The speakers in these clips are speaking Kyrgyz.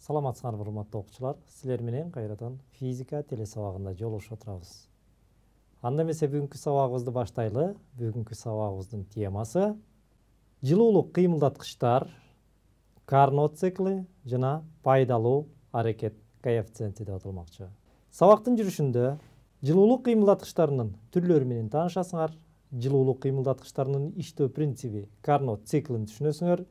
Саламатсыңарбы урматтуу окуучулар, силер менен кайрадан физика телесабагында жолугушуп отурабыз. Анда эмесе бүгүнкү сабагыбызды баштайлы. Бүгүнкү сабагыбыздын темасы жылуулук кыймылдаткычтар, Карнот циклы жана пайдалуу аракет коэффициенти деп аталмакчы. Сабактын жүрүшүндө жылуулук кыймылдаткычтарынын түрлөрү менен таанышасыңар, жылуулук кыймылдаткычтарынын иштөө принциби Карнот циклын түшүнөсүңөр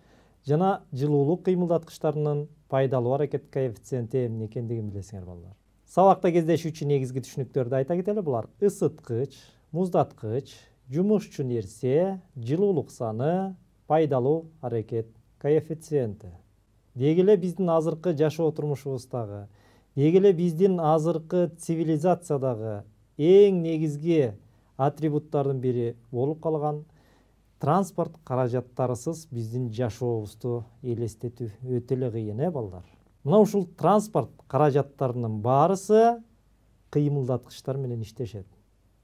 жана жылуулук кыймылдаткычтарынын пайдалуу аракет коэффициенти эмне экендигин билесиңер балдар. Сабакта кездешүүчү негизги түшүнүктөрдү айта кетели. Булар ысыткыч, муздаткыч, жумушчу нерсе, жылуулук саны, пайдалуу аракет коэффициенти. Деги эле биздин азыркы жашоо турмушубуздагы, деги эле биздин азыркы цивилизациядагы эң негизги атрибуттардын бири болуп калган транспорт каражаттарысыз биздин жашообузду элестетүү өтө эле кыйын, балдар. Мына ушул транспорт каражаттарынын баарысы кыймылдаткычтар менен иштешет.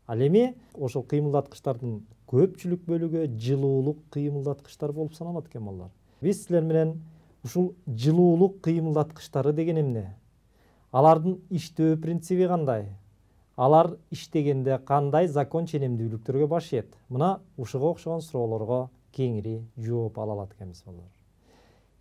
Ал эми ошол кыймылдаткычтардын көпчүлүк бөлүгү жылуулук кыймылдаткычтар болуп саналат экен, балдар. Биз силер менен ушул жылуулук кыймылдаткычтары деген эмне? Алардын иштөө принциби кандай? Алар иштегенде кандай закон ченемдүүлүктөргө баш ийет? Мына ушуга окшогон суроолорго кеңири жооп ала алат экенбиз, балдар.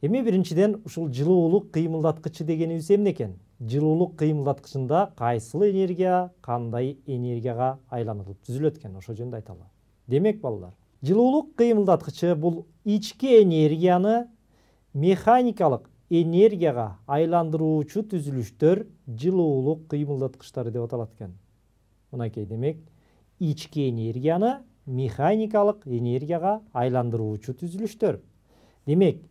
Эми биринчиден ушул жылуулук кыймылдаткычы дегенибиз эмне экен? Жылуулук кыймылдаткычында кайсыл энергия кандай энергияга айланып түзүлөт экен? Ошол жөнүндө айталы. Демек, балдар, жылуулук кыймылдаткычы бул ички энергияны механикалык энергияга айландыруучу түзүлүштөр жылуулук кыймылдаткычтары деп аталат экен. Мынакей, демек, ички энергияны механикалык энергияга айландыруучу түзүлүштөр. Демек,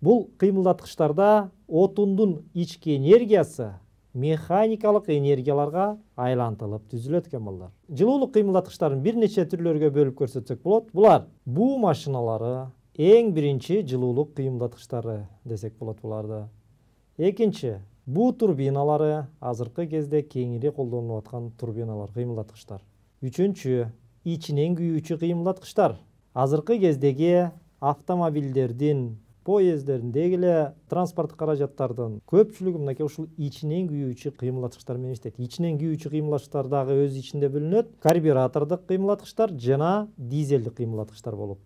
бул кыймылдаткычтарда отундун ички энергиясы механикалык энергияларга айлантылып түзүлөт экен, балдар. Жылуулук кыймылдаткычтарын бир нече түрлөргө бөлүп көрсөтсөк болот. Булар буу машиналары, эң биринчи жылуулук кыймылдаткычтары десек болот буларды. Экинчи, буу турбиналары, азыркы кезде кеңири колдонулуп аткан турбиналар, кыймылдаткычтар. Үчүнчү, ичинен күйүүчү кыймылдаткычтар. Азыркы кездеги автомобилдердин, поезддердин, деги эле транспорт каражаттардын көпчүлүгү мынакей ушул ичинен күйүүчү кыймылдаткычтар менен иштейт. Ичинен күйүүчү кыймылдаткычтар дагы өз ичинде бөлүнөт. Карбюратордук кыймылдаткычтар жана дизелдик кыймылдаткычтар болуп.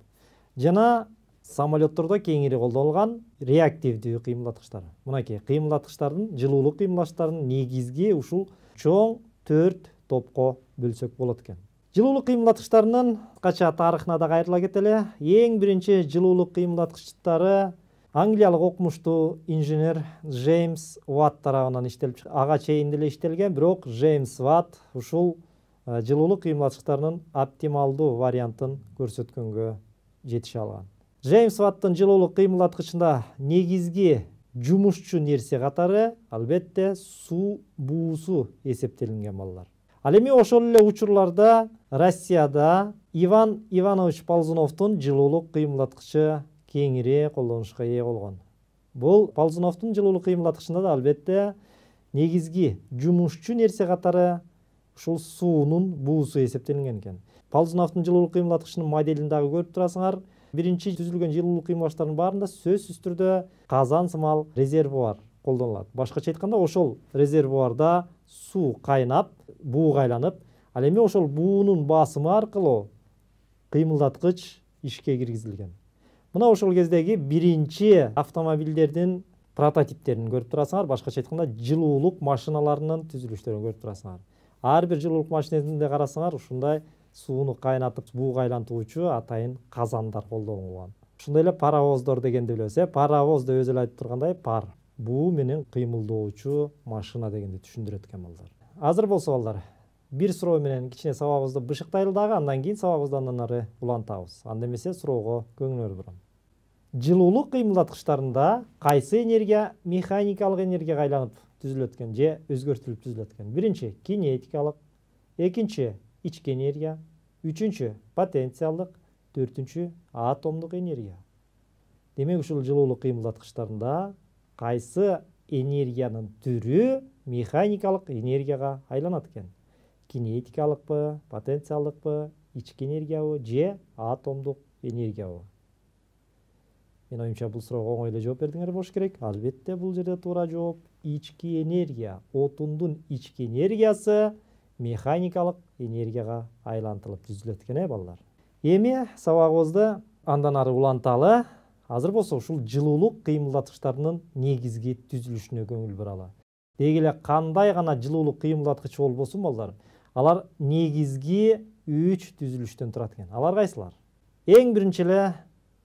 Жана самолеттордо кеңири колдонулган реактивдүү кыймылдаткычтар. Мынакей кыймылдаткычтардын, жылуулук кыймылдаткычтардын негизги ушул чоң 4 топко бөлсөк болот экен. Жылуулук кыймылдаткычтарынын кача тарыхына да кайрыла кетели. Эң биринчи жылуулук кыймылдаткычтары англиялык окумуштуу инженер Джеймс Ватт тарабынан иштелип, ага чейин деле иштелген, бирок Джеймс Ватт ушул жылуулук кыймылдаткычтарынын оптималдуу вариантын көрсөткөнгө жетише алган. Джеймс Ваттын жылуулук кыймылдаткычында негизги жумушчу нерсе катары албетте суу буусу эсептелинген, балдар. Ал эми ошол эле учурларда Россияда Иван Иванович Ползуновдун жылуулук кыймылдаткычы кеңири колдонушка ээ болгон. Бул Ползуновдун жылуулук кыймылдаткычында да албетте негизги жумушчу нерсе катары ушул суунун буусу эсептелинген экен. Ползуновдун жылуулук кыймылдаткычынын моделин дагы көрүп турасыңар. Биринчи түзүлгөн жылуулук кыймылдаткычтардын баарында сөзсүз түрдө казан сымал резервуар колдонулат. Башкача айтканда, ошол резервуарда суу кайнап, бууга айланып, ал эми ошол буунун басымы аркылуу кыймылдаткыч ишке киргизилген. Мына ошол кездеги биринчи автомобилдердин прототиптерин көрүп турасыңар. Башкача айтканда, жылуулук машиналарынын түзүлүштөрүн көрүп турасыңар. Ар бир жылуулук машинесинде карасаңар, ушундай сууну кайнатып бууга айлантуучу атайын казандар колдонулган. Ушундай эле паровоздор дегенди билебиз. Паровоз деп өзү эле айтып тургандай, пар, буу менен кыймылдоочу машина дегенди түшүндүрөт экен, балдар. Азыр болсо, балдар, бир суроо менен кичине сабагыбызды бышыктайлы дагы, андан кийин сабагыбызды андан ары улантабыз. Анда эмесе суроого көңүлүңөрдү бурам. Жылуулук кыймылдаткычтарында кайсы энергия механикалык энергияга айланып түзүлөт экен же өзгөртүлүп түзүлөт экен? Биринчи кинетикалык, экинчи ички энергия, үчүнчү потенциалдык, төртүнчү атомдук энергия. Демек, ушул жылуулук кыймылдаткычтарында кайсы энергиянын түрү механикалык энергияга айланат экен? Кинетикалыкпы, потенциалдыкпы, ички энергиябы же атомдук энергиябы? Мен оюмча бул суроого оңой эле жооп бердиңер болуш керек. Албетте бул жерде туура жооп ички энергия. Отундун ички энергиясы механикалык энергияга айлантылып түзүлөт экен, балдар. Эми сабагыбызды андан ары уланталы. Азыр болсо ушул жылуулук кыймылдаткычтарынын негизги түзүлүшүнө көңүл буралы. Деги эле кандай гана жылуулук кыймылдаткыч болбосун, балдар, алар негизги 3 түзүлүштөн турат экен. Алар кайсылар? Эң биринчи эле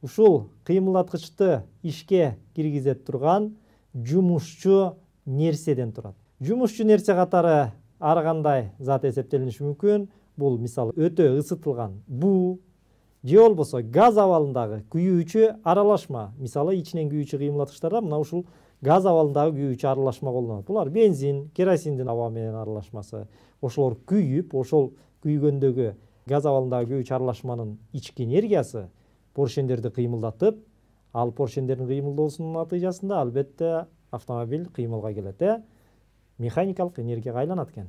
ушул кыймылдаткычты ишке киргизет турган жумушчу нерседен турат. Жумушчу нерсе катары ар кандай зат эсептелиниши мүмкүн. Бул мисалы өтө ысытылган буу же болбосо газ абалындагы күйүүчү аралашма. Мисалы ичинен күйүүчү кыймылдаткычтарда мына ушул газ абалындагы күйүүчү аралашма колдонулат. Булар бензин, керосиндин аба менен аралашмасы. Ошолор күйүп, ошол күйгөндөгү газ абалындагы күйүүчү аралашманын ички энергиясы поршендерди кыймылдатып, ал поршендердин кыймылдоосунун натыйжасында албетте автомобиль кыймылга келет. Механикалык энергияга айланат экен.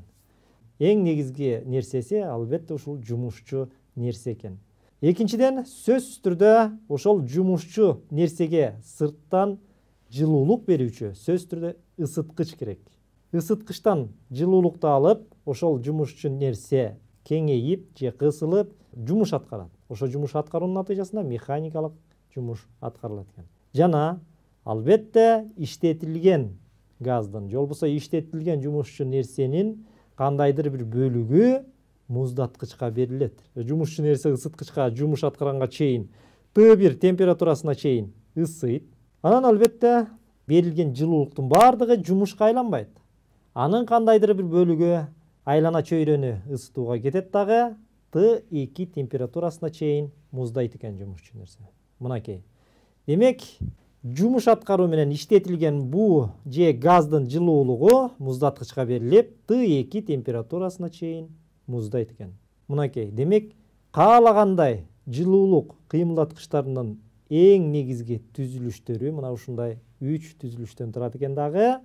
Эң негизги нерсеси албетте ушул жумушчу нерсе экен. Экинчиден, сөзсүз түрдө ошол жумушчу нерсеге сырттан жылуулук берүүчү сөзсүз түрдө ысыткыч керек. Isıtkычтан жылуулукту алып, ошол жумушчу нерсе кеңейип же кысылып жумуш аткарат. Ошо жумуш аткаруунун натыйжасында механикалык жумуш аткарылат экен. Жана албетте иштетилген газдын же болбосо иштетилген жумушчу нерсенин кандайдыр бир бөлүгү муздаткычка берилет. Жумушчу нерсе ысыткычка жумуш аткаранга чейин Т1 температурасына чейин ысыйт. Анан албетте берилген жылуулуктун бардыгы жумушка айланбайт. Анын кандайдыр бир бөлүгү айлана чөйрөнү ысытууга кетет дагы Т2 температурасына чейин муздайт экен жумушчу нерсе. Мынакей. Демек, жумуш аткаруу менен иштетилген буу же газдын жылуулугу муздаткычка берилип, Т2 температурасына чейин муздайт экен. Мынакей. Демек, каалагандай жылуулук кыймылдаткычтарынын эң негизги түзүлүштөрү мына ушундай 3 түзүлүштөн турат экен дагы.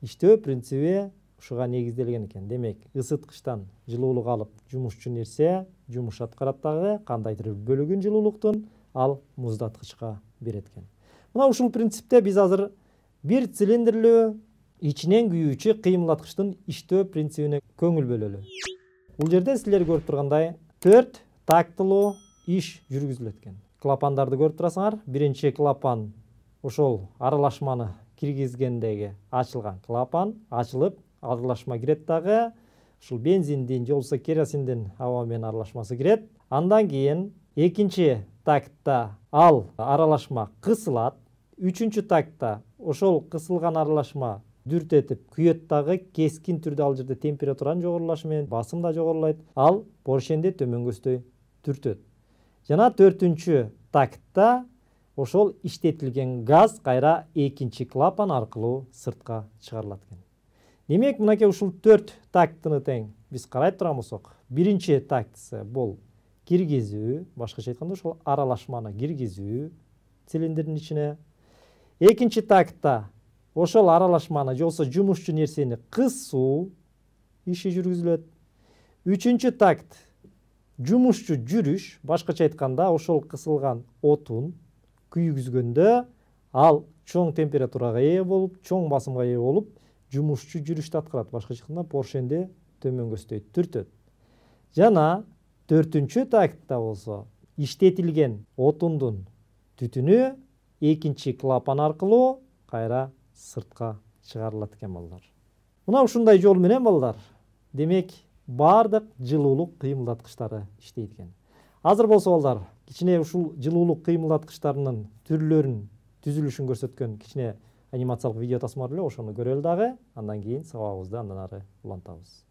Иштөө принциби ушуга негизделген экен. Демек, ысыткычтан жылуулук алып, жумушчу нерсе жумуш аткарат дагы, кандайдыр бир бөлүгүн жылуулуктун ал муздаткычка берет экен. Мына ушул принципте биз азыр бир цилиндрлүү ичинен күйүүчү кыймылдаткычтын иштөө принцибине көңүл бөлөлү. Бул жерде силер көрүп тургандай 4 тактылуу иш жүргүзүлөт экен. Клапандарды көрүп турасыңар. Биринчи клапан ошол аралашманы киргизгендеги ачылган клапан ачылып, аралашма кирет дагы. Ушул бензиндин же болбосо керосиндин аба менен аралашмасы кирет. Андан кийин экинчи тактта ал аралашма кысылат. Үчүнчү тактта ошол кысылган аралашма дүртетип күйөт дагы, кескин түрдө ал жерде температуранын жогорулашы менен басым да жогорулайт. Ал поршенди төмөнгөсдөй түртөт. Жана 4-чү тактта ошол иштетилген газ кайра экинчи клапан аркылуу сыртка чыгарылат экен. Демек, мынакей ушул 4 тактыны тең биз карай турган болсок, биринчи тактысы бул киргизүү, башкача айтканда ошол аралашманы киргизүү цилиндрдин ичине. Экинчи тактта ошол аралашманы же болбосо жумушчу нерсени кысуу иши жүргүзүлөт. Үчүнчү такт жумушчу жүрүш, башкача айтканда ошол кысылган отун күйгүзгөндө ал чоң температурага ээ болуп, чоң басымга ээ болуп, жумушчу жүрүштү аткарат. Башкача айтканда поршенди төмөнгөсдөй түртөт. Жана 4-чү тактта болсо иштетилген отундун түтүнү экинчи клапан аркылуу кайра сыртка чыгарылат экен, балдар. Мына ушундай жол менен, балдар, демек бардык жылуулук кыймылдаткычтары иштейт экен. Азыр болсо, балдар, кичине ушул жылуулук кыймылдаткычтарынын түрлөрүн, түзүлүшүн көрсөткөн кичине анимациялык видео тасма бар эле, ошону көрөлү дагы. Андан кийин сабагыбызды андан ары улантабыз.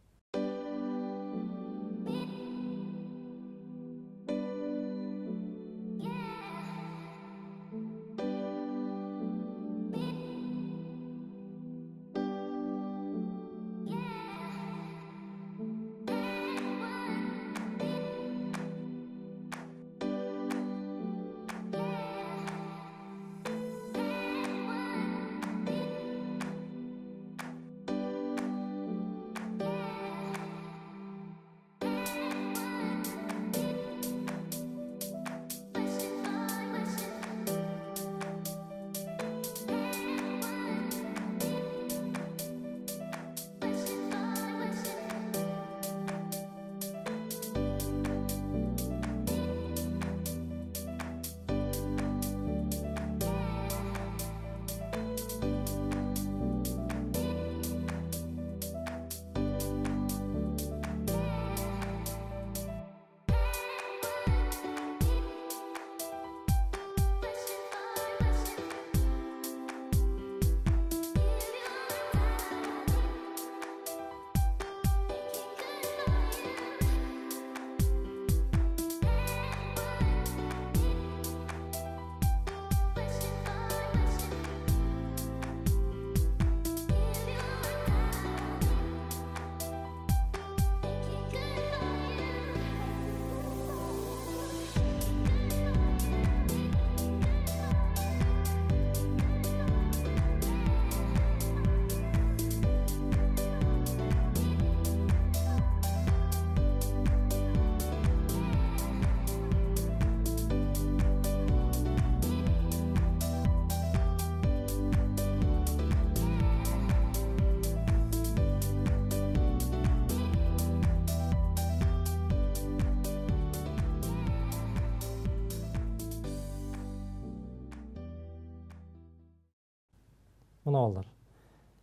Мына балдар.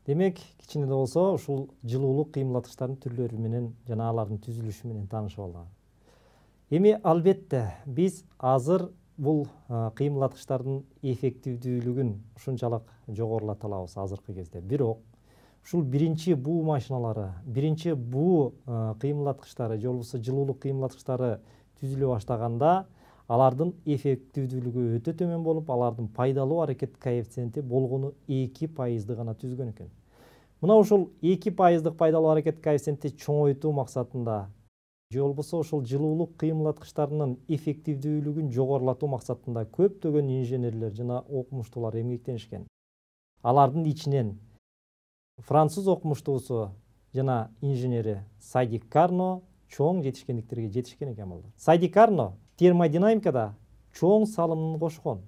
Демек, кичине да болсо ушул жылуулук кыймылдаткычтардын түрлөрү менен жана алардын түзүлүшү менен таанышып алган. Эми албетте биз азыр бул кыймылдаткычтардын эффективдүүлүгүн ушунчалык жогорулата алабыз азыркы кезде. Бирок ушул биринчи буу машиналары, биринчи буу кыймылдаткычтары же болбосо жылуулук кыймылдаткычтары түзүлө баштаганда алардын эффективдүүлүгү өтө төмөн болуп, алардын пайдалуу аракет коэффициенти болгону 2% гана түзгөн экен. Мына ушул 2% пайдалуу аракет коэффициенти чоңойтуу максатында же болбосо ушул жылуулук кыймылдаткычтарынын эффективдүүлүгүн жогорулатуу максатында көптөгөн инженерлер жана окумуштуулар эмгектенишкен. Алардын ичинен француз окумуштуусу жана инженери Сайди Карно чоң жетишкендиктерге жетишкен экен балдар. Сайди Карно термодинамикада чоң салымын кошкон.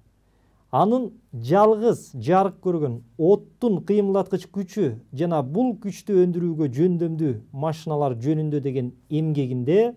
Анын жалгыз жарык көргөн оттун кыймылдаткыч күчү жана бул күчтү өндүрүүгө жөндөмдүү машиналар жөнүндө деген эмгегинде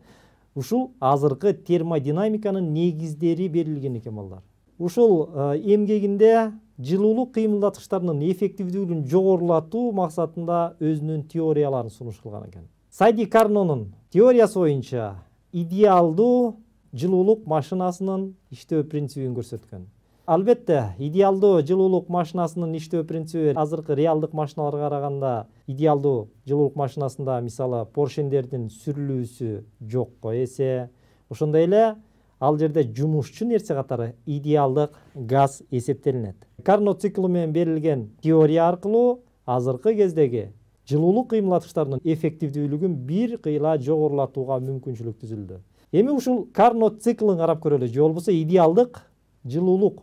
ушул азыркы термодинамиканын негиздери берилген экен балдар. Ушул эмгегинде жылуулук кыймылдаткычтарынын эффективдүүлүгүн жогорулатуу максатында өзүнүн теорияларын сунуш кылган экен. Сайди Карнонун теориясы боюнча идеалдуу жылуулук машинасынын иштөө принцибин көрсөткөн. Албетте, идеалдуу жылуулук машинасынын иштөө принциби азыркы реалдык машиналарга караганда идеалдуу жылуулук машинасында мисалы поршендердин сүрүлүүсү жокко эсе, ошондой эле ал жерде жумушчу нерсе катары идеалдык газ эсептелинет. Карно циклы менен берилген теория аркылуу азыркы кездеги жылуулук кыймылдаткычтарынын эффективдүүлүгүн бир кыйла жогорулатууга мүмкүнчүлүк түзүлдү. Эми ушул Карно циклын карап көрөлү, же болбосо идеалдык жылуулук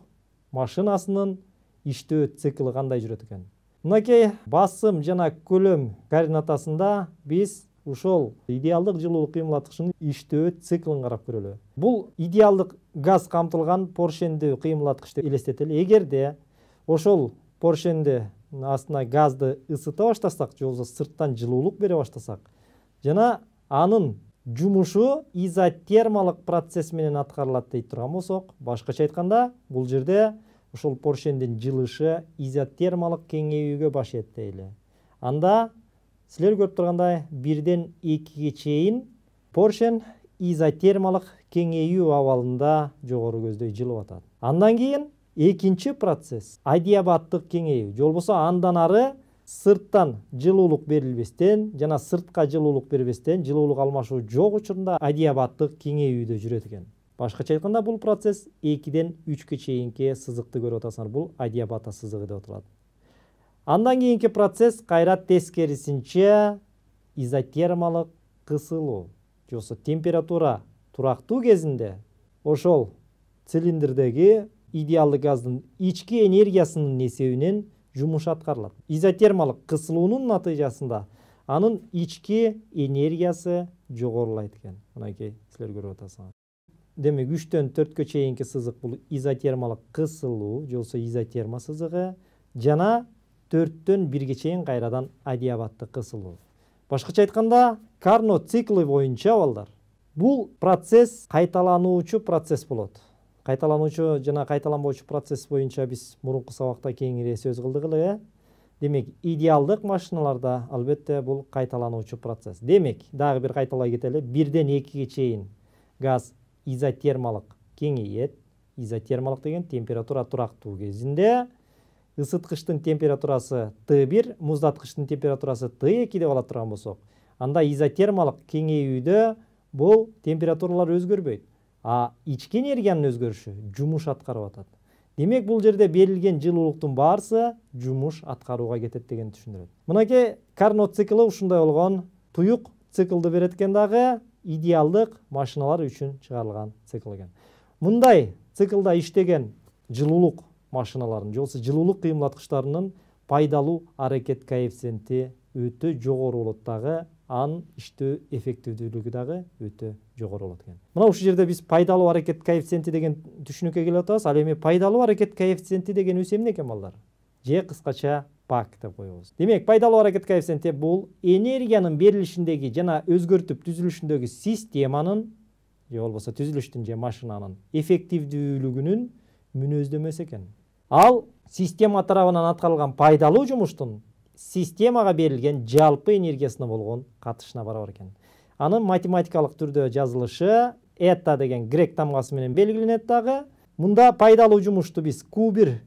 машинасынын иштөө циклы кандай жүрөт экен. Мынакей басым жана көлөм координатасында биз ушул идеалдык жылуулук кыймылдаткычынын иштөө циклын карап көрөлү. Бул идеалдык газ камтылган поршендүү кыймылдаткычты элестетели. Эгерде ошол поршенди астына газды ысыта баштасак, же болбосо сырттан жылуулук бере баштасак, жана анын жумушу изотермалык процесс менен аткарылат дейт турган болсок, башкача айтканда, бул жерде ушул поршендин жылышы изотермалык кеңейүүгө баш ийет дейли. Анда силер көрүп тургандай 1-ден 2-ге чейин поршен изотермалык кеңейүү абалында жогору көздөй жылып атат. Андан кийин экинчи процесс адиабаттык кеңейүү, же болбосо андан ары сырттан жылуулук берилбестен жана сыртка жылуулук бербестен жылуулук алмашуу жок учурунда адиабаттык кеңейүүдө жүрөт экен. Башкача айтканда бул процесс 2-ден 3-ке чейинки сызыкты көрүп атасыңар. Бул адиабата сызыгы деп аталат. Андан кийинки процесс кайра тескерисинче изотермалык кысылуу, же болбосо температура турактуу кезинде ошол цилиндрдеги идеалдык газдын ички энергиясынын эсебинен жумуш аткарылат. Изотермалык кысылуунун натыйжасында анын ички энергиясы жогорулайт экен. Мынакей силер көрүп атасыңар. Демек 3-төн 4-кө чейинки сызык бул изотермалык кысылуу, же болбосо изотерма сызыгы, жана 4-төн 1-ге чейин кайрадан адиабаттык кысылуу. Башкача айтканда, Карно циклы боюнча балдар, бул процесс кайталануучу процесс болот. Кайталануучу жана кайталанбоочу процесс боюнча биз мурунку сабакта кеңири сөз кылдык эле. Демек, идеалдык машиналарда албетте бул кайталануучу процесс. Демек, дагы бир кайталай кетели. 1-ден 2-ге чейин газ изотермалык кеңейет. Изотермалык деген температура турактуу кезинде ысыткычтын температурасы Т1, муздаткычтын температурасы Т2 деп ала турган болсок, анда изотермалык кеңейүүдө бул температуралар өзгөрбөйт. А ички энергиянын өзгөрүшү жумуш аткарып атат. Демек, бул жерде берилген жылуулуктун баарысы жумуш аткарууга кетет деген түшүндүрөт. Мынакей Карно циклы ушундай болгон туюк циклды берет экен, дагы идеалдык машиналар үчүн чыгарылган цикл экен. Мындай циклда иштеген жылуулук машиналарын, же болбосо жылуулук кыймылдаткычтарынын пайдалуу аракет коэффициенти өтө жогору болот дагы, анын иштөө эффективдүүлүгү дагы өтө жогору болот экен. Мына ушул жерде биз пайдалуу аракет коэффициенти деген түшүнүккө келип атабыз. Ал эми пайдалуу аракет коэффициенти дегенибиз эмне экен балдар? Же кыскача ПАК деп коебуз. Демек, пайдалуу аракет коэффициенти бул энергиянын берилишиндеги жана өзгөртүп түзүлүшүндөгү системанын, же болбосо түзүлүштүн же машинанын эффективдүүлүгүнүн мүнөздөмөсү экен. Ал система тарабынан аткарылган пайдалуу жумуштун системага берилген жалпы энергиясына болгон катышына барабар экен. Анын математикалык түрдө жазылышы eta деген грек тамгасы менен белгиленет дагы. Мында пайдалуу жумушту биз Q1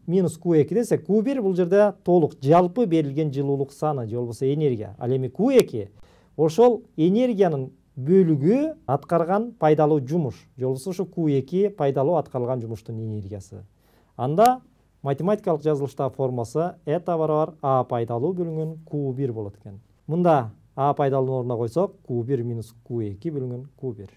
минус Q2 десек, Q1 бул жерде толук жалпы берилген жылуулук саны же болбосо энергия. Ал эми Q2 ошол энергиянын бөлүгү аткарган пайдалуу жумуш. Же болбосо ошо Q2 пайдалуу аткарылган жумуштун энергиясы. Анда математикалык жазылыштагы формасы eta барабар A пайдалуу бөлүнгөн Q1 болот экен. Мында A пайдалуунун ордуна койсок, Q1 минус Q2 бөлүнгөн Q1.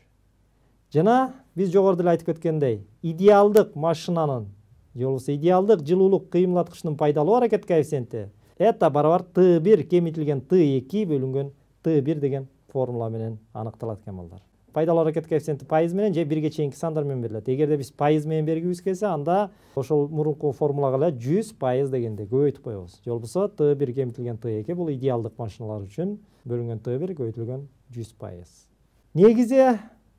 Жана биз жогоруда эле айтып кеткендей, идеалдык машинанын же болбосо идеалдык жылуулук кыймылдаткычынын пайдалуу аракет коэффициенти eta барабар T1 кемитилген T2 бөлүнгөн T1 деген формула менен аныкталат экен балдар. Пайдалуу аракет коэффициенти пайыз менен же 1ге чейинки сандар менен берилет. Эгерде биз пайыз менен бергибиз келсе, анда ошол мурунку формулага эле 100% дегенде көбөйтүп коебуз. Же болбосо T1 кемитилген T2 бул идеалдык машиналар үчүн бөлүнгөн T1 көбөйтүлгөн 100%. Негизи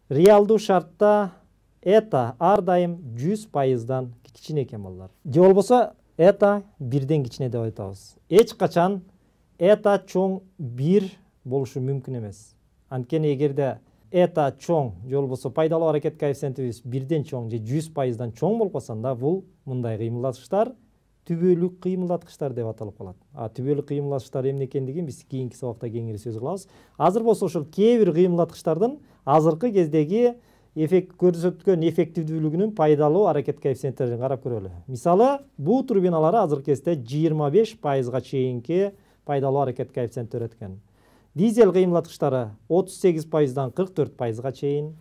реалдуу шартта eta ар дайым 100%дан кичине экен балдар. Же болбосо eta 1ден кичине деп айтабыз. Эч качан eta чоң 1 болушу мүмкүн эмес. Анткени эгерде eta чоң же болбосо пайдалуу аракет коэффициентибиз 1ден чоң же 100%дан чоң болбосо, анда бул мындай кыймылдаткычтар түбөлүк кыймылдаткычтар деп аталып калат. Түбөлүк кыймылдаткычтар эмне экендигин биз кийинки сабакта кеңири сөз кылабыз. Азыр болсо ошол кээ бир кыймылдаткычтардын азыркы кездеги көрсөткөн эффективдүүлүгүнүн пайдалуу аракет коэффициенттерин карап көрөлү. Мисалы, буу турбиналары азыркы кезде 25%га чейинки пайдалуу аракет коэффициенти берет экен. Дизель кыймылдаткычтары 38%дан 44%га чейин,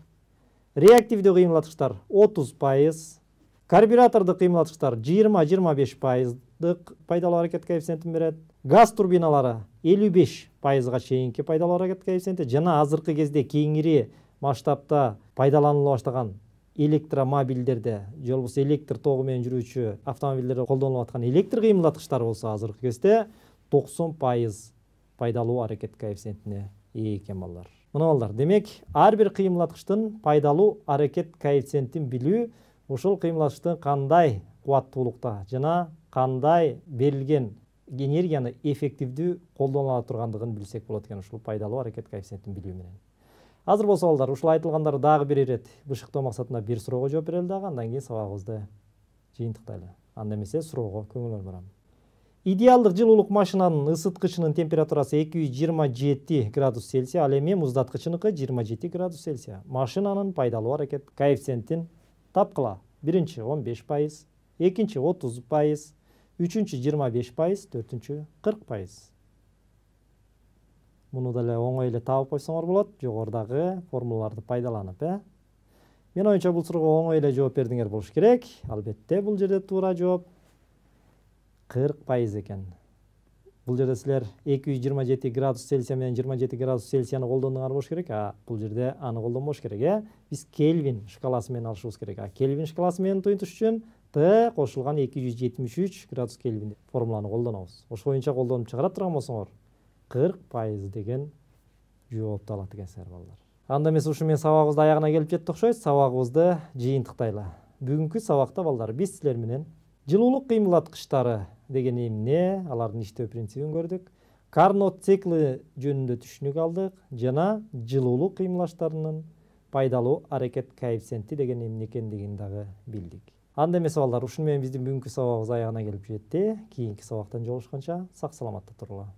реактивдүү кыймылдаткычтар 30%, карбюратордук кыймылдаткычтар 20-25%дык пайдалуу аракет коэффициентин берет. Газ турбиналары 55%га чейинки пайдалуу аракет коэффициенти жана азыркы кезде кеңири масштабта пайдаланыла баштаган электромобилдерде же болбосо электр тогу менен жүрүүчү автомобилдерде колдонулуп аткан электр кыймылдаткычтары болсо азыркы кезде 90% пайдалуу аракет коэффициентине ээ экен балдар. Мына балдар, демек ар бир кыймылдаткычтын пайдалуу аракет коэффициентин билүү ошол кыймылдаткычтын кандай кубаттуулукта жана кандай берилген энергияны эффективдүү колдонула тургандыгын билсек болот экен, ушул пайдалуу аракет коэффициентин билүү менен. Азыр болсо балдар, ушул айтылгандарды дагы бир ирет бышыктоо максатында бир суроого жооп берели дагы, андан кийин сабагыбызды жыйынтыктайлы. Анда эмесе суроого көңүл барам. Идеалдык жылуулук машинанын ысыткычынын температурасы 227 градус Цельсия, ал эми муздаткычыныкы 27 градус Цельсия. Машинанын пайдалуу аракет коэффициентин тапкыла. Биринчи 15%, экинчи 30%, үчүнчү 25%, төртүнчү 40%. Муну деле оңой эле таап койсоңор болот, жогорудагы формулаларды пайдаланып, Мен оюнча бул суроого оңой эле жооп бердиңер болуш керек. Албетте бул жерде туура жооп 40% экен. Бул жерде силер 227 градус Цельсия менен 27 градус Цельсияны колдондуңар болуш керек. Бул жерде аны колдонбош керек, Биз Кельвин шкаласы менен алышыбыз керек. Кельвин шкаласы менен туюнтуш үчүн Т кошулган 273 градус Кельвин формуланы колдонобуз. Ошол боюнча колдонуп чыгарат турган болсоңор 40% деген жоопту алат экенсиңер балдар. Анда эмес ушу менен сабагыбызды аягына келип жеттик окшойт. Сабагыбызды жыйынтыктайлы. Бүгүнкү сабакта балдар биз силер менен жылуулук кыймылдаткычтары деген эмне, алардын иштөө принцибин көрдүк. Карнот циклы жөнүндө түшүнүк алдык жана жылуулук кыймылдаштарынын пайдалуу аракет коэффициенти деген эмне экендигин дагы билдик. Анда эмесе балдар, ушуну менен биздин бүгүнкү сабагыбыз аягына келип жетти. Кийинки сабактан жолугушканча сак саламатта туруңар.